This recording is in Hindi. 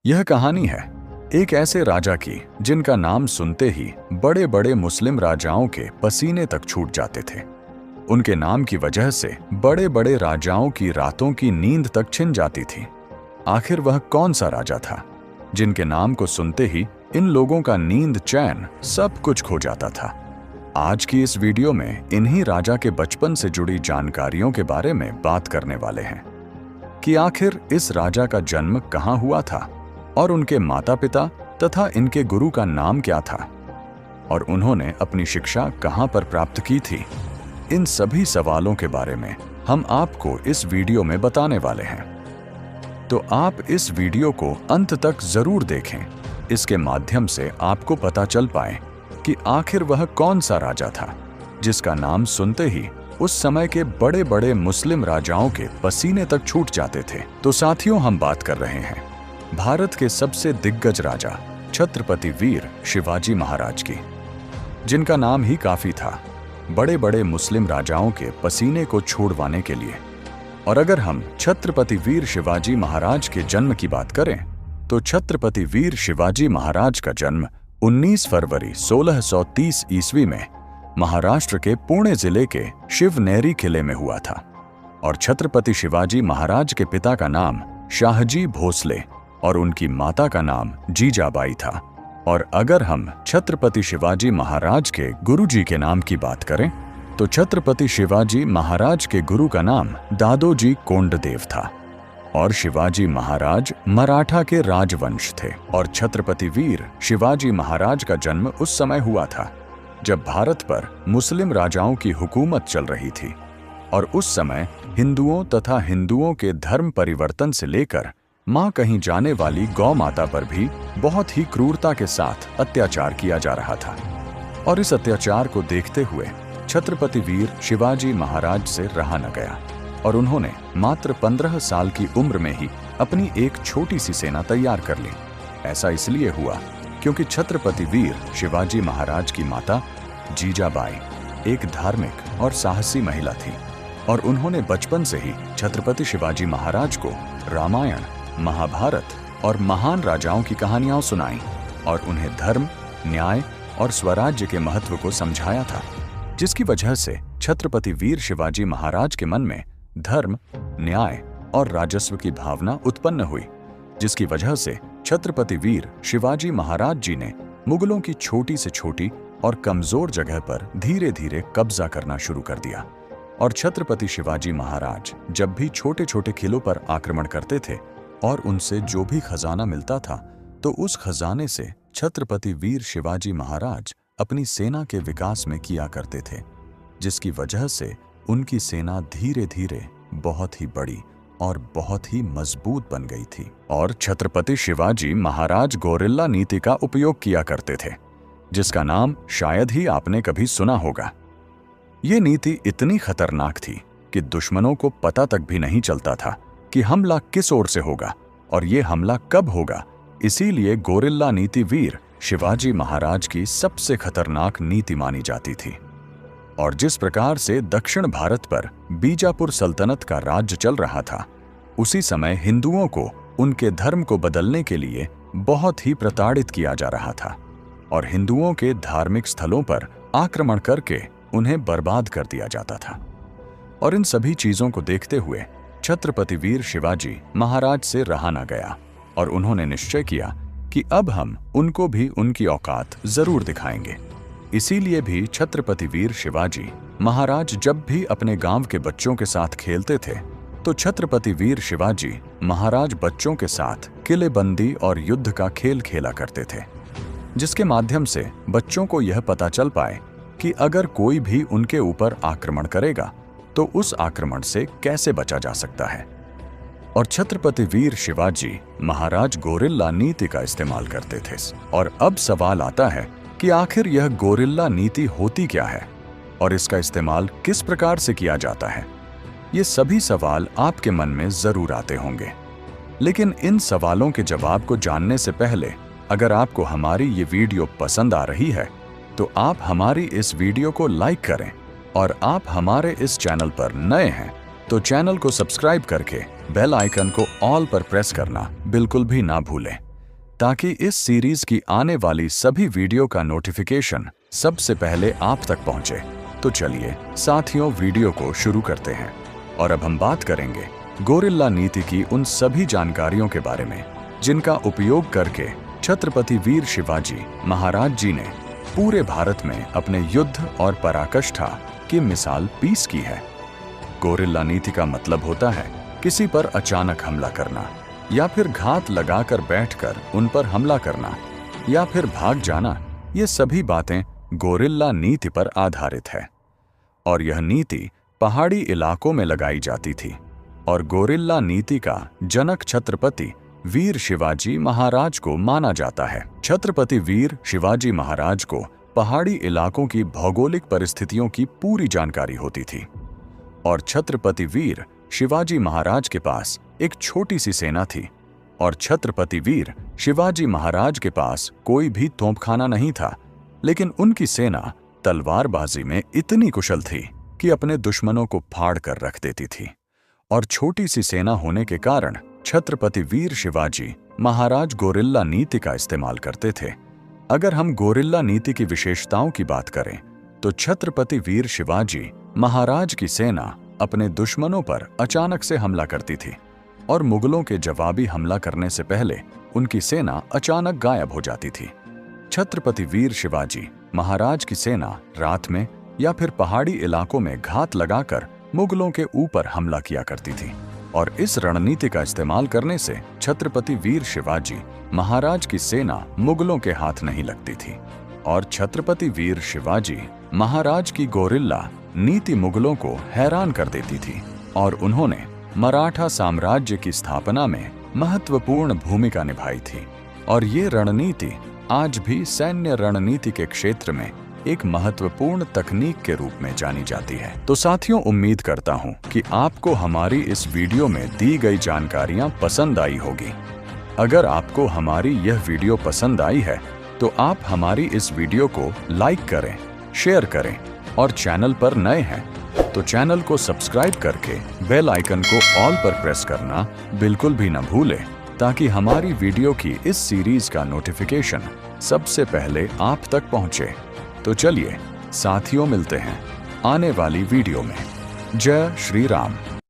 यह कहानी है एक ऐसे राजा की जिनका नाम सुनते ही बड़े बड़े मुस्लिम राजाओं के पसीने तक छूट जाते थे। उनके नाम की वजह से बड़े बड़े राजाओं की रातों की नींद तक छिन जाती थी। आखिर वह कौन सा राजा था जिनके नाम को सुनते ही इन लोगों का नींद, चैन, सब कुछ खो जाता था। आज की इस वीडियो में इन्हीं राजा के बचपन से जुड़ी जानकारियों के बारे में बात करने वाले हैं कि आखिर इस राजा का जन्म कहाँ हुआ था और उनके माता पिता तथा इनके गुरु का नाम क्या था और उन्होंने अपनी शिक्षा कहाँ पर प्राप्त की थी। इन सभी सवालों के बारे में हम आपको इस वीडियो में बताने वाले हैं, तो आप इस वीडियो को अंत तक जरूर देखें। इसके माध्यम से आपको पता चल पाए कि आखिर वह कौन सा राजा था जिसका नाम सुनते ही उस समय के बड़े बड़े मुस्लिम राजाओं के पसीने तक छूट जाते थे। तो साथियों, हम बात कर रहे हैं भारत के सबसे दिग्गज राजा छत्रपति वीर शिवाजी महाराज की, जिनका नाम ही काफी था बड़े बड़े मुस्लिम राजाओं के पसीने को छुड़वाने के लिए। और अगर हम छत्रपति वीर शिवाजी महाराज के जन्म की बात करें तो छत्रपति वीर शिवाजी महाराज का जन्म 19 फरवरी 1630 ईस्वी में महाराष्ट्र के पुणे जिले के शिवनेरी किले में हुआ था। और छत्रपति शिवाजी महाराज के पिता का नाम शाहजी भोसले और उनकी माता का नाम जीजाबाई था। और अगर हम छत्रपति शिवाजी महाराज के गुरुजी के नाम की बात करें तो छत्रपति शिवाजी महाराज के गुरु का नाम दादोजी कोंडदेव था। और शिवाजी महाराज मराठा के राजवंश थे। और छत्रपति वीर शिवाजी महाराज का जन्म उस समय हुआ था जब भारत पर मुस्लिम राजाओं की हुकूमत चल रही थी। और उस समय हिंदुओं तथा हिंदुओं के धर्म परिवर्तन से लेकर मां कहीं जाने वाली गौ माता पर भी बहुत ही क्रूरता के साथ अत्याचार किया जा रहा था। और इस अत्याचार को देखते हुए छत्रपति वीर शिवाजी महाराज से रहा न गया और उन्होंने मात्र 15 साल की उम्र में ही अपनी एक छोटी सी सेना तैयार कर ली। ऐसा इसलिए हुआ क्योंकि छत्रपति वीर शिवाजी महाराज की माता जीजाबाई एक धार्मिक और साहसी महिला थी। और उन्होंने बचपन से ही छत्रपति शिवाजी महाराज को रामायण, महाभारत और महान राजाओं की कहानियां सुनाई और उन्हें धर्म, न्याय और स्वराज्य के महत्व को समझाया था, जिसकी वजह से छत्रपति वीर शिवाजी महाराज के मन में धर्म, न्याय और राजस्व की भावना उत्पन्न हुई, जिसकी वजह से छत्रपति वीर शिवाजी महाराज जी ने मुगलों की छोटी से छोटी और कमजोर जगह पर धीरे धीरे कब्जा करना शुरू कर दिया। और छत्रपति शिवाजी महाराज जब भी छोटे छोटे किलों पर आक्रमण करते थे और उनसे जो भी खजाना मिलता था तो उस खजाने से छत्रपति वीर शिवाजी महाराज अपनी सेना के विकास में किया करते थे, जिसकी वजह से उनकी सेना धीरे धीरे बहुत ही बड़ी और बहुत ही मजबूत बन गई थी। और छत्रपति शिवाजी महाराज गोरिल्ला नीति का उपयोग किया करते थे, जिसका नाम शायद ही आपने कभी सुना होगा। ये नीति इतनी खतरनाक थी कि दुश्मनों को पता तक भी नहीं चलता था कि हमला किस ओर से होगा और ये हमला कब होगा। इसीलिए गोरिल्ला नीति वीर शिवाजी महाराज की सबसे खतरनाक नीति मानी जाती थी। और जिस प्रकार से दक्षिण भारत पर बीजापुर सल्तनत का राज्य चल रहा था, उसी समय हिंदुओं को उनके धर्म को बदलने के लिए बहुत ही प्रताड़ित किया जा रहा था और हिंदुओं के धार्मिक स्थलों पर आक्रमण करके उन्हें बर्बाद कर दिया जाता था। और इन सभी चीजों को देखते हुए छत्रपति वीर शिवाजी महाराज से रहा न गया और उन्होंने निश्चय किया कि अब हम उनको भी उनकी औकात जरूर दिखाएंगे। इसीलिए भी छत्रपति वीर शिवाजी महाराज जब भी अपने गांव के बच्चों के साथ खेलते थे तो छत्रपति वीर शिवाजी महाराज बच्चों के साथ किलेबंदी और युद्ध का खेल खेला करते थे, जिसके माध्यम से बच्चों को यह पता चल पाए कि अगर कोई भी उनके ऊपर आक्रमण करेगा तो उस आक्रमण से कैसे बचा जा सकता है। और छत्रपति वीर शिवाजी महाराज गोरिल्ला नीति का इस्तेमाल करते थे। और अब सवाल आता है कि आखिर यह गोरिल्ला नीति होती क्या है और इसका इस्तेमाल किस प्रकार से किया जाता है। ये सभी सवाल आपके मन में जरूर आते होंगे, लेकिन इन सवालों के जवाब को जानने से पहले अगर आपको हमारी ये वीडियो पसंद आ रही है तो आप हमारी इस वीडियो को लाइक करें और आप हमारे इस चैनल पर नए हैं तो चैनल को सब्सक्राइब करके बेल आइकन को ऑल पर प्रेस करना बिल्कुल भी ना भूलें, ताकि इस सीरीज की आने वाली सभी वीडियो का नोटिफिकेशन सबसे पहले आप तक पहुंचे। तो चलिए साथियों, वीडियो को शुरू करते हैं। और अब हम बात करेंगे गोरिल्ला नीति की उन सभी जानकारियों के बारे में जिनका उपयोग करके छत्रपति वीर शिवाजी महाराज जी ने पूरे भारत में अपने युद्ध और पराकाष्ठा की मिसाल पेश की है। गोरिल्ला नीति का मतलब होता है किसी पर अचानक हमला करना, या फिर घात लगाकर बैठकर उन पर हमला करना, या फिर भाग जाना। ये सभी बातें गोरिल्ला नीति पर आधारित है और यह नीति पहाड़ी इलाकों में लगाई जाती थी। और गोरिल्ला नीति का जनक छत्रपति वीर शिवाजी महाराज को माना जाता है। छत्रपति वीर शिवाजी महाराज को पहाड़ी इलाकों की भौगोलिक परिस्थितियों की पूरी जानकारी होती थी और छत्रपति वीर शिवाजी महाराज के पास एक छोटी सी सेना थी। और छत्रपति वीर शिवाजी महाराज के पास कोई भी तोपखाना नहीं था, लेकिन उनकी सेना तलवारबाजी में इतनी कुशल थी कि अपने दुश्मनों को फाड़ कर रख देती थी। और छोटी सी सेना होने के कारण छत्रपति वीर शिवाजी महाराज गोरिल्ला नीति का इस्तेमाल करते थे। अगर हम गोरिल्ला नीति की विशेषताओं की बात करें तो छत्रपति वीर शिवाजी महाराज की सेना अपने दुश्मनों पर अचानक से हमला करती थी और मुगलों के जवाबी हमला करने से पहले उनकी सेना अचानक गायब हो जाती थी। छत्रपति वीर शिवाजी महाराज की सेना रात में या फिर पहाड़ी इलाकों में घात लगाकर मुगलों के ऊपर हमला किया करती थी। और इस रणनीति का इस्तेमाल करने से छत्रपति वीर शिवाजी महाराज की सेना मुगलों के हाथ नहीं लगती थी। और छत्रपति वीर शिवाजी महाराज की गोरिल्ला नीति मुगलों को हैरान कर देती थी और उन्होंने मराठा साम्राज्य की स्थापना में महत्वपूर्ण भूमिका निभाई थी। और ये रणनीति आज भी सैन्य रणनीति के क्षेत्र में एक महत्वपूर्ण तकनीक के रूप में जानी जाती है। तो साथियों, उम्मीद करता हूं कि आपको हमारी इस वीडियो में दी गई जानकारियां पसंद आई होगी। अगर आपको हमारी यह वीडियो पसंद आई है तो आप हमारी इस वीडियो को लाइक करें, शेयर करें और चैनल पर नए हैं तो चैनल को सब्सक्राइब करके बेल आइकन को ऑल पर प्रेस करना बिल्कुल भी न भूलें, ताकि हमारी वीडियो की इस सीरीज का नोटिफिकेशन सबसे पहले आप तक पहुंचे। तो चलिए साथियों, मिलते हैं आने वाली वीडियो में। जय श्री राम।